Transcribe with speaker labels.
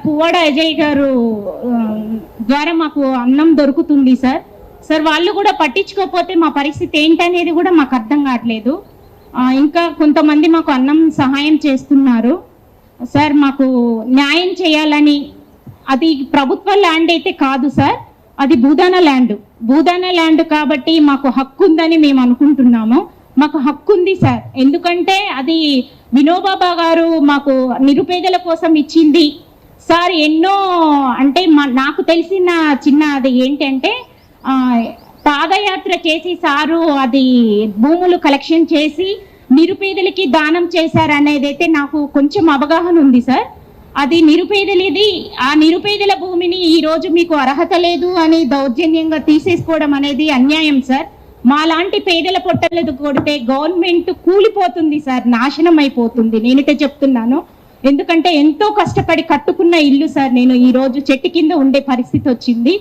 Speaker 1: పువ్వాడ అజయ్ గారు ద్వారా మాకు అన్నం దొరుకుతుంది సార్. సార్ వాళ్ళు కూడా పట్టించుకోకపోతే మా పరిస్థితి ఏంటనేది కూడా మాకు అర్థం కావట్లేదు. ఇంకా కొంతమంది మాకు అన్నం సహాయం చేస్తున్నారు సార్. మాకు న్యాయం చేయాలని, అది ప్రభుత్వ ల్యాండ్ అయితే కాదు సార్, అది భూదాన ల్యాండ్ కాబట్టి మాకు హక్కు ఉందని మేము అనుకుంటున్నాము. మాకు హక్కు ఉంది సార్, ఎందుకంటే అది వినోబాబా గారు మాకు నిరుపేదల కోసం ఇచ్చింది సార్. ఎన్నో అంటే నాకు తెలిసిన చిన్న అది ఏంటంటే పాదయాత్ర చేసి సారు అది భూములు కలెక్షన్ చేసి నిరుపేదలకి దానం చేశారు అనేది అయితే నాకు కొంచెం అవగాహన ఉంది సార్. అది నిరుపేదలేది, ఆ నిరుపేదల భూమిని ఈరోజు మీకు అర్హత లేదు అని దౌర్జన్యంగా తీసేసుకోవడం అనేది అన్యాయం సార్. మాలాంటి పేదల పొట్టలేదు కొడితే గవర్నమెంట్ కూలిపోతుంది సార్, నాశనం అయిపోతుంది. నేనైతే చెప్తున్నాను, ఎందుకంటే ఎంతో కష్టపడి కట్టుకున్న ఇల్లు సార్. నేను ఈరోజు చెట్టు కింద ఉండే పరిస్థితి వచ్చింది.